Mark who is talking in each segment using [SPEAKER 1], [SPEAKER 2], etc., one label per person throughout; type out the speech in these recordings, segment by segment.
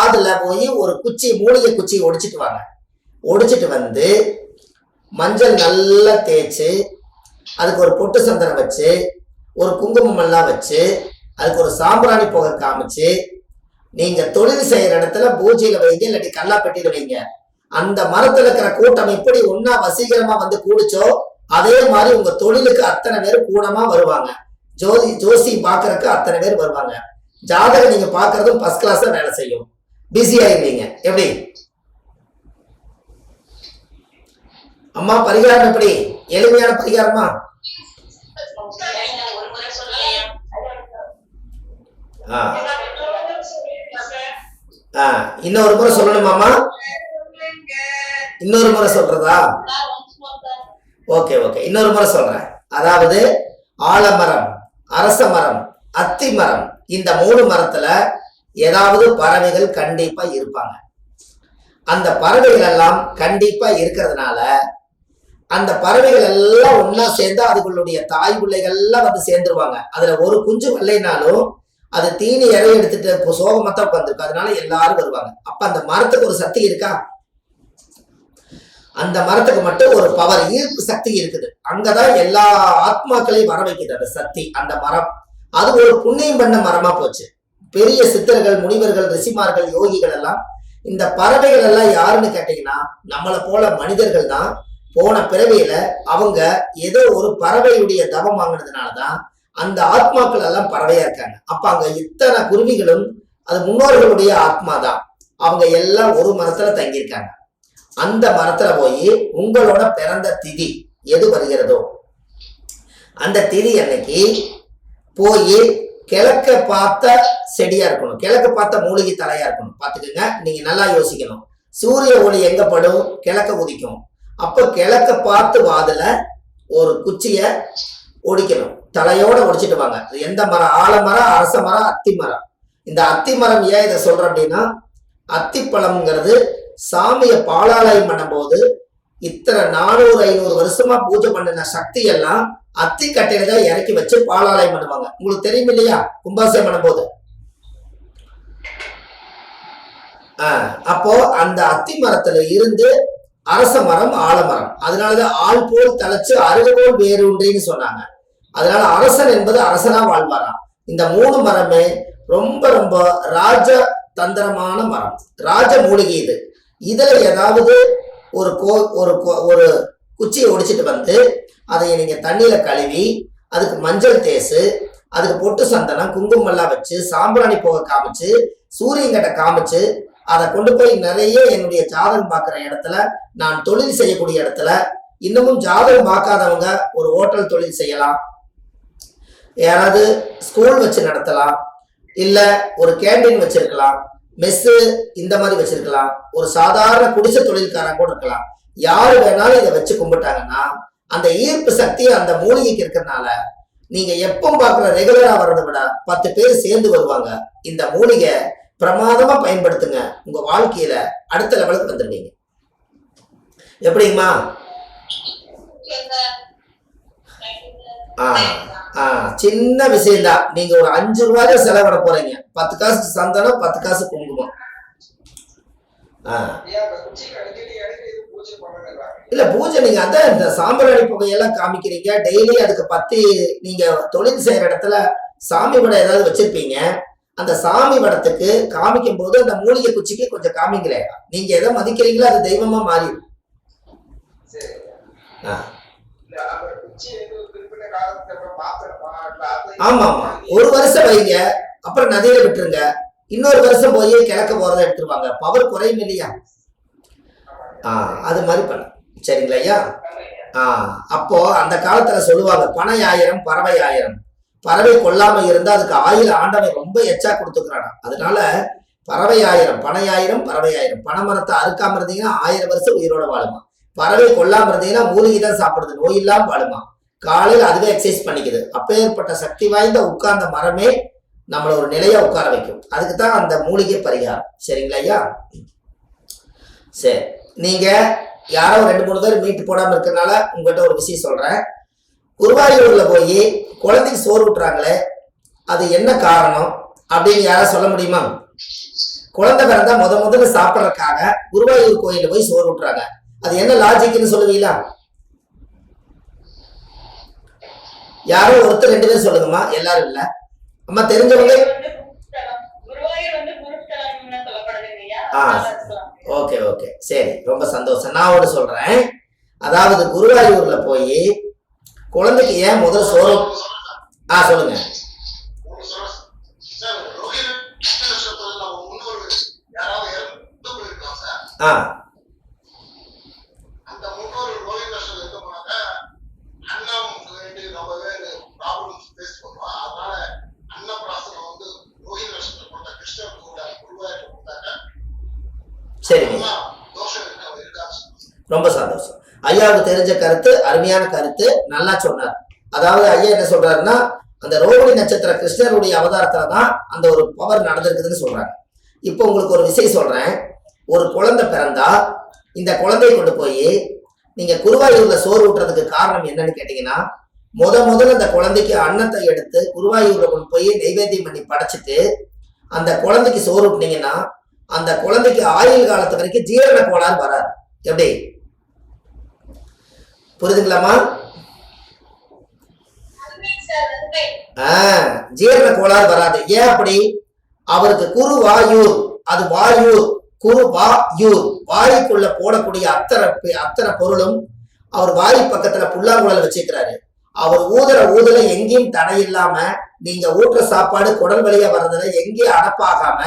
[SPEAKER 1] காதுல போய் ஒரு குச்சி மூலிகை குச்சியை ஒடிச்சிட்டு வாங்க. ஒடிச்சிட்டு வந்து மஞ்சள் நல்லா தேய்ச்சி அதுக்கு ஒரு பொட்டு சந்தனம் வச்சு ஒரு குங்குமம் எல்லாம் வச்சு அதுக்கு ஒரு சாம்பிராணி புகை காமிச்சு நீங்க தொழில் செய்யற இடத்துல பூஜையில வைங்க, இல்லாட்டி கல்லாப்பெட்டியில வைங்க. அந்த மரத்துல இருக்கிற கூட்டம் எப்படி ஒன்னா வசீகரமா வந்து கூடிச்சோ அதே மாதிரி உங்க தொழிலுக்கு அத்தனை பேர் கூடமா வருவாங்க. ஜோசி பாக்குறதுக்கு அத்தனை பேர் வருவாங்க. ஜாதகம் நீங்க பாக்குறதும் ஃபர்ஸ்ட் கிளாஸா வேலை செய்யும். பிஸி ஆயிருவீங்க. எப்படி அம்மா பரிகாரம்? எப்படி எளிமையான பரிகாரமா? இன்னொரு முறை சொல்லணுமாமா? இன்னொரு முறை சொல்றதா? ஓகே ஓகே, இன்னொரு முறை சொல்றேன். அதாவது ஆலமரம், அரச மரம், அத்தி மரம், இந்த 3 மரத்துல ஏதாவது பறவைகள் கண்டிப்பா இருப்பாங்க. அந்த பறவைகள் எல்லாம் கண்டிப்பா இருக்கிறதுனால அந்த பறவைகள் எல்லாம் ஒன்னா சேர்ந்து அதுகளுடைய தாய் பிள்ளைகள்லாம் வந்து சேர்ந்துருவாங்க. அதுல ஒரு குஞ்சு வரலைனாலும் அது தீனி இறை எடுத்துட்டு சோகமாத்தான் உட்காந்துருக்கு. அதனால எல்லாரும் வருவாங்க. அப்ப அந்த மரத்துக்கு ஒரு சக்தி இருக்கா? அந்த மரத்துக்கு மட்டும் ஒரு பவர், ஈர்ப்பு சக்தி இருக்குது. அங்கதான் எல்லா ஆத்மாக்களையும் வர வைக்குது அந்த சக்தி, அந்த மரம். அது ஒரு புண்ணியம் பண்ண மரமா போச்சு. பெரிய சித்தர்கள், முனிவர்கள், ரிஷிமார்கள், யோகிகள் எல்லாம் இந்த பறவைகள் எல்லாம் யாருன்னு கேட்டீங்கன்னா நம்மளை போல மனிதர்கள் தான். போன பிறவியில அவங்க ஏதோ ஒரு பறவையுடைய தவம் வாங்கினதுனாலதான் அந்த ஆத்மாக்கள் எல்லாம் பறவையா இருக்காங்க. அப்ப அங்க இத்தனை குருவிகளும் அது முன்னோர்களுடைய ஆத்மா தான். அவங்க எல்லாம் ஒரு மரத்துல தங்கியிருக்காங்க. அந்த மரத்துல போய் உங்களோட பிறந்த திதி எது வருகிறதோ அந்த திதி அன்னைக்கு போய் கிழக்க பார்த்த செடியா இருக்கணும், கிழக்க பார்த்த மூலிகை தலையா இருக்கணும். பாத்துக்கோங்க, நீங்க நல்லா யோசிக்கணும். சூரிய ஒளி எங்க படும்? கிழக்க உதிக்கும். அப்ப கிழக்க பார்த்து வாதுல ஒரு குச்சிய ஒடிக்கணும், தலையோட ஒடிச்சிட்டு வாங்க. எந்த மரம்? ஆலமரம், அரச மரம், அத்தி மரம். இந்த அத்தி மரம் ஏன் இதை சொல்றேன் அப்படின்னா, அத்திப்பழம்ங்கிறது சாமிய பாலாலயம் பண்ணும் போது இத்தனை 400-500 வருஷமா பூஜை பண்ணின சக்தி எல்லாம் அத்தி கட்டையில தான் இறக்கி வச்சு பாலாலயம் பண்ணுவாங்க. உங்களுக்கு தெரியும் இல்லையா? கும்பாசம் பண்ணும் போது அப்போ அந்த அத்தி மரத்துல இருந்து அரச மரம், ஆலமரம். அதனாலதான் ஆள் போல் தலைச்சு அருகபோல் வேறுன்றின்னு சொன்னாங்க. அதனால அரசன் என்பது அரசனா வாழ்வாராம். இந்த 3 மரமே ரொம்ப ரொம்ப ராஜ தந்திரமான மரம், ராஜ மூலிகை. இது இதுல ஏதாவது ஒரு குச்சியை ஒடிச்சிட்டு வந்து அதை நீங்க தண்ணியில கழுவி அதுக்கு மஞ்சள் தேசு, அதுக்கு பொட்டு சந்தனம், குங்குமம் எல்லாம் வச்சு சாம்பிராணி புகை காமிச்சு சூரியன்கிட்ட காமிச்சு அதை கொண்டு போய் நிறைய என்னுடைய ஜாதகம் பார்க்குற இடத்துல, நான் தொழில் செய்யக்கூடிய இடத்துல, இன்னமும் ஜாதகம் பார்க்காதவங்க ஒரு ஹோட்டல் தொழில் செய்யலாம், யாராவது ஸ்கூல் வச்சு நடத்தலாம், இல்ல ஒரு கேண்டீன் வச்சிருக்கலாம், மெஸ்ஸு இந்த மாதிரி வச்சிருக்கலாம், ஒரு சாதாரண குடிசை தொழில்காரன் கூட இருக்கலாம். யாரு வேணாலும் இதை வச்சு கும்பிட்டாங்கன்னா அந்த ஈர்ப்பு சக்தி அந்த மூலிகைக்கு இருக்கிறதுனால நீங்க எப்போ பார்க்குற ரெகுலரா வர்றதை விட 10 பேர் சேர்ந்து வருவாங்க. இந்த மூலிகை பிரமாதமா பயன்படுத்துங்க. உங்க வாழ்க்கையில அடுத்த லெவலுக்கு வந்துடுவீங்க. எப்படிங்கம்மா? சின்ன விஷயம்தான். நீங்க ஒரு 5 ரூபாய் செலவிட போறீங்க. 10 காசு சந்தனம், 10 காசு குங்குமம். இல்ல பூஜை நீங்க அதான் இந்த சாம்பிராணி புகையெல்லாம் காமிக்கிறீங்க டெய்லி. அதுக்கு 10 நீங்க தொழில் செய்யற இடத்துல சாமி படம் ஏதாவது வச்சிருப்பீங்க. அந்த சாமி படத்துக்கு காமிக்கும் போது அந்த மூலிகை குச்சிக்கு கொஞ்சம் காமிங்களே. நீங்க எதை மதிக்கிறீங்களோ அது தெய்வமா மாறிடும். ஆமா ஆமா, ஒரு வருஷம் வைங்க, அப்புறம் நதியில விட்டுருங்க. இன்னொரு வருஷம் போய் கிழக்க போறதை எடுத்துருவாங்க. பவர் குறையும் இல்லையா? அது மாதிரி பண்ண சரிங்களா ஐயா? அப்போ அந்த காலத்துல சொல்லுவாங்க பனை 1000 பறவை 1000. பறவை கொல்லாம இருந்தா அதுக்கு 1000 ஆண்டவன் ரொம்ப எச்சா கொடுத்துக்கிறானா. அதனால பறவை 1000 பனை 1000 பறவை 1000. பனை மரத்தை அறுக்காம இருந்தீங்கன்னா 1000 வருஷம் உயிரோட வாழுமா. பறவை கொல்லாம இருந்தீங்கன்னா மூலிகை தான் சாப்பிடுது, நோய் இல்லாம வாழுமா. காலையில் அதுவே எக்ஸசைஸ் பண்ணிக்குது. அப்பேற்பட்ட சக்தி வாய்ந்த உட்கார்ந்த மரமே நம்மள ஒரு நிலையா உட்கார வைக்கும். அதுக்கு தான் அந்த மூலிகை பரிகாரம். சரிங்களா ஐயா? சரி, நீங்க யாரோ 2-3 பேர் மீட்டு போடாம இருக்கிறதுனால உங்ககிட்ட ஒரு விஷயம் சொல்றேன். குருவாயூர்ல போய் குழந்தைக்கு சோறு விட்டுறாங்களே, அது என்ன காரணம் அப்படின்னு யாரா சொல்ல முடியுமா? குழந்தை பிறந்தா முதல்ல சாப்பிடறதுக்காக குருவாயூர் கோயில போய் சோறு விட்டுறாங்க. அது என்ன லாஜிக்னு சொல்லுவீங்களா? யாரோ ஒருத்தர் 2 பேர் சொல்லுங்கம்மா, எல்லாரும் இல்ல. அம்மா தெரிஞ்சவங்க. ஓகே ஓகே சரி, ரொம்ப சந்தோஷம். நான் ஒன்று சொல்றேன். அதாவது குருவாயூர்ல போய் குழந்தைக்கு ஏன் முதல் சோறு சொல்லுங்க. சரிங்க, ரொம்ப சந்தோஷம். ஐயாவுக்கு தெரிஞ்ச கருத்து, அருமையான கருத்து, நல்லா சொன்னார். அதாவது ஐயா என்ன சொல்றாருன்னா, அந்த ரோகிணி நட்சத்திர கிருஷ்ணருடைய அவதாரத்துல தான் அந்த ஒரு பவர் நடந்திருக்குதுன்னு சொல்றாங்க. இப்போ உங்களுக்கு ஒரு விஷயம் சொல்றேன். ஒரு குழந்தை பிறந்தா இந்த குழந்தையை கொண்டு போய் நீங்க குருவாயூர்ல சோறு ஊட்டுறதுக்கு காரணம் என்னன்னு கேட்டீங்கன்னா, முதல்ல அந்த குழந்தைக்கு அன்னத்தை எடுத்து குருவாயூர்ல கொண்டு போய் நைவேத்தியம் பண்ணி படைச்சிட்டு அந்த குழந்தைக்கு சோறு ஊட்டினீங்கன்னா அந்த குழந்தைக்கு ஆயுள் காலத்து வரைக்கும் ஜீரண கோளாறு வராது. எப்படி புரியுதுங்களாமா? ஜீரண கோளாறு வராது. ஏன் அப்படி? அவருக்கு குரு வாயூர், அது வாயூர், குரு வாயூர், வாய்க்குள்ள போடக்கூடிய அத்தனை பொருளும் அவர் வாய் பக்கத்துல புல்லாங்குழல் வச்சிருக்கிறாரு. அவர் ஊதுல எங்கேயும் தடை இல்லாம நீங்க ஊற்ற சாப்பாடு குடல் வழியா வர்றதுல எங்கேயும் அடப்பாகாம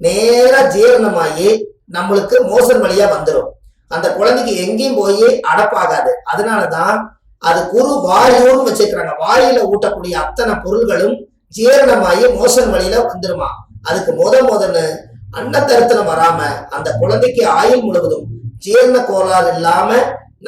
[SPEAKER 1] நேரா ஜீரணமாயி நம்மளுக்கு மோசன் வழியா வந்துடும். அந்த குழந்தைக்கு எங்கேயும் போய் அடப்பாகாது. அதனாலதான் அது குரு வாயூர்னு வச்சிருக்கிறாங்க. வாயில ஊட்டக்கூடிய அத்தனை பொருள்களும் ஜீரணமாயி மோசன் வழியில வந்துருமா. அதுக்கு முதல்ல அன்னத்தருத்தனம் வராம அந்த குழந்தைக்கு ஆயுள் முழுவதும் ஜீரண கோளாறு இல்லாம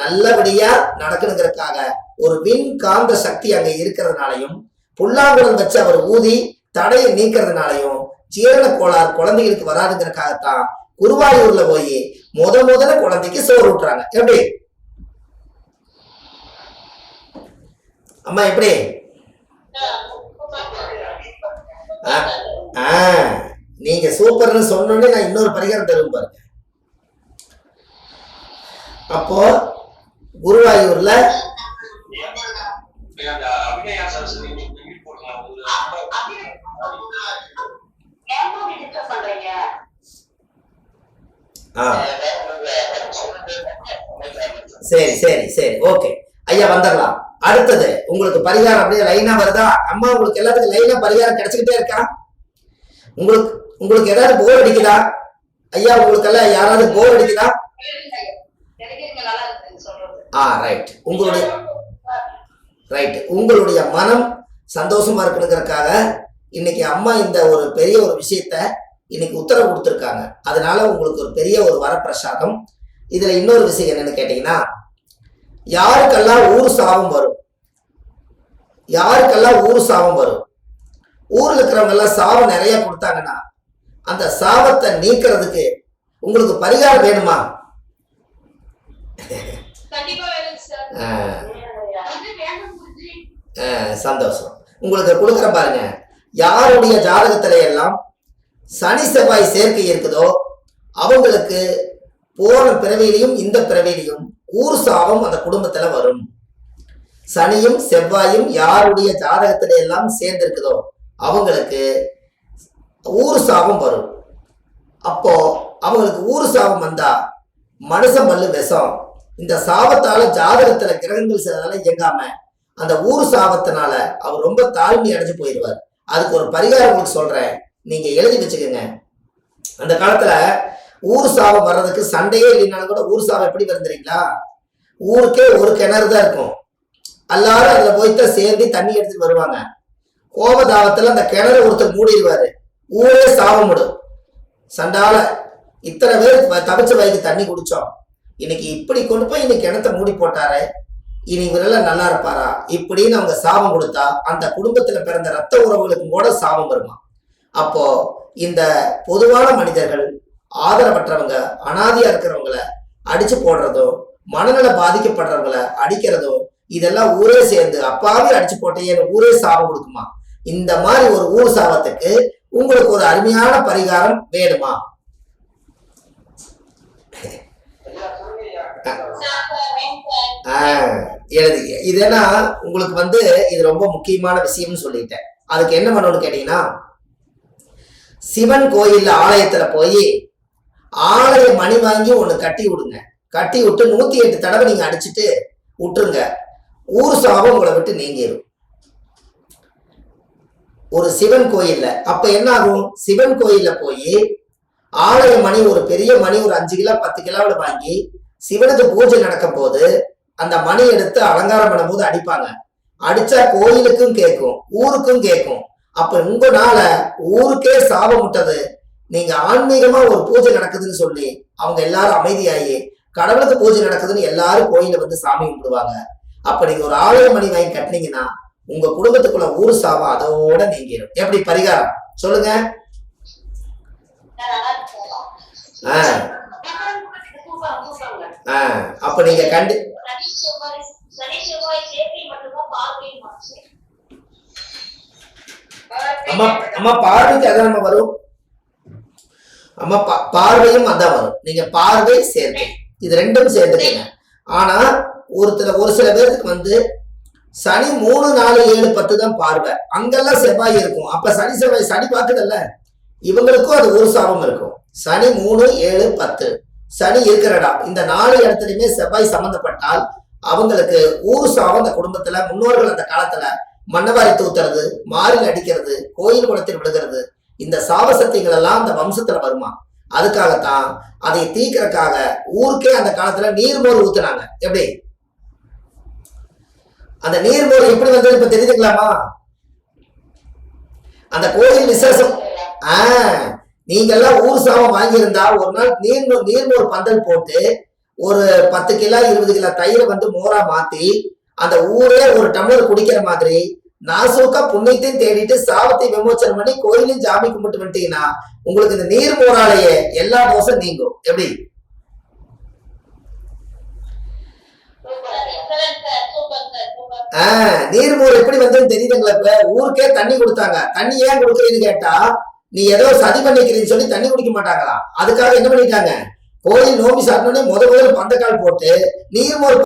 [SPEAKER 1] நல்லபடியா நடக்கணுங்கிறதுக்காக ஒரு விண் காந்த சக்தி அங்க இருக்கிறதுனாலையும் புல்லாங்குழல் வச்சு அவர் ஊதி தடையை நீக்கிறதுனாலையும் ஜீரண கோளாறு குழந்தைகளுக்கு வராதுங்கிறதுக்காகத்தான் குருவாயூர்ல போய் முதல்ல குழந்தைக்கு சோறு ஊட்டுறாங்க. எப்படி அம்மா? எப்படி நீங்க சூப்பர்னு சொன்னோன்னே நான் இன்னொரு பரிகாரம் தரும் பாருங்க. அப்போ குருவாயூர்ல சரி சரி சரி ஓகே ஐயா, வந்துடலாம். அடுத்தது உங்களுக்கு பரிகாரம் அப்படியே லைனா வருதா? அம்மா உங்களுக்கு எல்லாத்துக்கும் லைனா பரிகாரம் கிடைச்சுக்கிட்டே இருக்கா? உங்களுக்கு ஏதாவது போர் அடிக்குதா ஐயா? உங்களுக்கு எல்லாம் யாராவது போர் அடிக்குதா? உங்களுடைய மனம் சந்தோஷமா இருக்கணுங்கிறதுக்காக இன்னைக்கு அம்மா இந்த ஒரு பெரிய ஒரு விஷயத்த இன்னைக்கு உத்தரவு கொடுத்துருக்காங்க. அதனால உங்களுக்கு ஒரு பெரிய ஒரு வரப்பிரசாதம். இதுல இன்னொரு விஷயம் என்னன்னு கேட்டீங்கன்னா, யாருக்கெல்லாம் ஊர் சாபம் வரும், ஊர்ல இருக்கிறவங்க எல்லாம் சாபம் நிறைய கொடுத்தாங்கன்னா அந்த சாபத்தை நீக்கிறதுக்கு உங்களுக்கு பரிகாரம் வேணுமா? சந்தோஷம். உங்களுக்கு கொடுக்குற பாருங்க. யாருடைய ஜாதகத்தில எல்லாம் சனி செவ்வாய் சேர்க்கை இருக்குதோ அவங்களுக்கு போன பிறவியிலையும் இந்த பிறவியிலையும் ஊர் சாபம் அந்த குடும்பத்துல வரும். சனியும் செவ்வாயும் யாருடைய ஜாதகத்தில எல்லாம் சேர்ந்து இருக்குதோ அவங்களுக்கு ஊர் சாபம் வரும். அப்போ அவங்களுக்கு ஊர் சாபம் வந்தா மனுஷன் பல்லு விஷம். இந்த சாபத்தால ஜாதகத்துல கிரகங்கள் சிலதால இயங்காம அந்த ஊர் சாபத்தினால அவர் ரொம்ப தாழ்மை அடைஞ்சு போயிடுவார். அதுக்கு ஒரு பரிகாரம் உங்களுக்கு சொல்றேன், நீங்க எழுதி வச்சுக்கோங்க. அந்த காலத்துல ஊர் சாபம் வர்றதுக்கு சண்டையே இல்லைனாலும் கூட ஊர் சாபம் எப்படி வந்துறீங்களா? ஊருக்கே ஒரு கிணறு தான் இருக்கும். எல்லாரும் அதுல போய்தான் சேர்ந்து தண்ணி எடுத்துட்டு வருவாங்க. கோபதாபத்துல அந்த கிணறு ஒருத்தர் மூடிடுவாரு, ஊரே சாபம் விடும். சண்டால இத்தனை பேர் தவிச்ச வயக்கு தண்ணி குடிச்சோம், இன்னைக்கு இப்படி கொண்டு போய் இன்னைக்கு கிணத்த மூடி போட்டாரு, இனி இவரெல்லாம் நல்லா இருப்பாரா இப்படின்னு அவங்க சாபம் கொடுத்தா அந்த குடும்பத்துல பிறந்த ரத்த உறவுகளுக்கு கூட சாபம் வருமா. அப்போ இந்த பொதுவான மனிதர்கள், ஆதரவற்றவங்க, அனாதியா இருக்கிறவங்கள அடிச்சு போடுறதும், மனநல பாதிக்கப்படுறவங்கள அடிக்கிறதும், இதெல்லாம் ஊரே சேர்ந்து அப்பாவே அடிச்சு போட்டே ஊரே சாபம் கொடுக்குமா. இந்த மாதிரி ஒரு ஊர் சாபத்துக்கு உங்களுக்கு ஒரு அருமையான பரிகாரம் வேணுமா? எழுதி இது என்ன உங்களுக்கு வந்து இது ரொம்ப முக்கியமான விஷயம்னு சொல்லிட்டேன். அதுக்கு என்ன பண்ணணும்னு கேட்டீங்கன்னா, சிவன் கோயில் ஆலயத்துல போய் ஆலய மணி வாங்கி ஒண்ணு கட்டி விடுங்க. கட்டி விட்டு 108 தடவை நீங்க அடிச்சுட்டு விட்டுருங்க. ஊர் சாபம் உங்களை விட்டு நீங்கிடும். ஒரு சிவன் கோயில்ல அப்ப என்ன ஆகும், சிவன் கோயில்ல போய் ஆலய மணி ஒரு பெரிய மணி ஒரு 5 கிலோ 10 கிலோவில் வாங்கி சிவனுக்கு பூஜை நடக்கும் போது அந்த மணி எடுத்து அலங்காரம் பண்ணும் போது அடிப்பாங்க. அடிச்சா கோயிலுக்கும் கேட்கும், ஊருக்கும் கேட்கும். அப்ப உங்களால ஊருக்கே சாபம் விட்டது. நீங்க ஆன்மீகமா ஒரு பூஜை நடக்குதுன்னு சொல்லி அவங்க எல்லாரும் அமைதியாகி கடவுளுக்கு பூஜை நடக்குதுன்னு எல்லாரும் கோயில வந்து சாமி கும்பிடுவாங்க. அப்ப நீங்க ஒரு ஆலய மணி வாங்கி கட்டினீங்கன்னா உங்க குடும்பத்துக்குள்ள ஊர் சாபம் அதோட நீங்கிடும். எப்படி பரிகாரம் சொல்லுங்க? அப்ப நீங்க அம்மா பார்வைக்கு அதான் நம்ம வரும். அம்மா பார்வையும் அதான் வரும். நீங்க பார்வை சேர்க்கை இது ரெண்டும் சேர்ந்துக்கீங்க. ஆனா ஒரு சில பேருக்கு வந்து சனி 3, 4, 7, 10 தான் பார்வை. அங்கெல்லாம் செவ்வாய் இருக்கும். அப்ப சனி செவ்வாய் சனி பார்க்குதல்ல, இவங்களுக்கும் அது ஒரு சாபம் இருக்கும். சனி 3, 7, 10 சனி இருக்கிறடா இந்த 4 இடத்துலயுமே செவ்வாய் சம்பந்தப்பட்டால் அவங்களுக்கு ஊர் சாபம். அந்த குடும்பத்துல முன்னோர்கள் அந்த காலத்துல மண்ணவாரி தூத்துறது, மாறில் அடிக்கிறது, கோயில் குளத்தில் விழுகிறது, இந்த சாப சக்திகள் எல்லாம் அந்த வம்சத்துல வருமா. அதுக்காகத்தான் அதை தீக்கிறதுக்காக ஊருக்கே அந்த காலத்துல நீர்மோர் ஊத்துனாங்க. எப்படி அந்த நீர்மோர் எப்படி வந்தது இப்ப தெரிஞ்சுக்கலாமா? அந்த கோயில் விசேஷம் நீங்க எல்லாம் ஊர் சாபம் வாங்கியிருந்தா ஒரு நாள் நீர்மோர் பந்தல் போட்டு ஒரு 10 கிலோ 20 கிலோ தயிரை வந்து மோரா மாத்தி அந்த ஊரே ஒரு டம்ளர் குடிக்கிற மாதிரி நாசூக்கா புண்ணியத்தையும் தேடிட்டு சாபத்தை விமோச்சனம் பண்ணி கோயிலையும் ஜாமி கும்பிட்டு வந்துட்டீங்கன்னா உங்களுக்கு இந்த நீர் மோராலேயே எல்லா தோஷம் நீங்கும். எப்படி நீர்மோர் எப்படி வந்து தெரியுதுங்களா? இப்ப ஊருக்கே தண்ணி கொடுத்தாங்க. தண்ணி ஏன் கொடுக்குறீன்னு கேட்டா நீ ஏதோ சதி பண்ணிக்கிறீன்னு சொல்லி தண்ணி குடிக்க மாட்டாங்களா. அதுக்காக என்ன பண்ணிட்டாங்க, கோயில் நோம்பி சாப்பிட்டோன்னே முதல்ல பந்தக்கால் போட்டு நீர்மோர்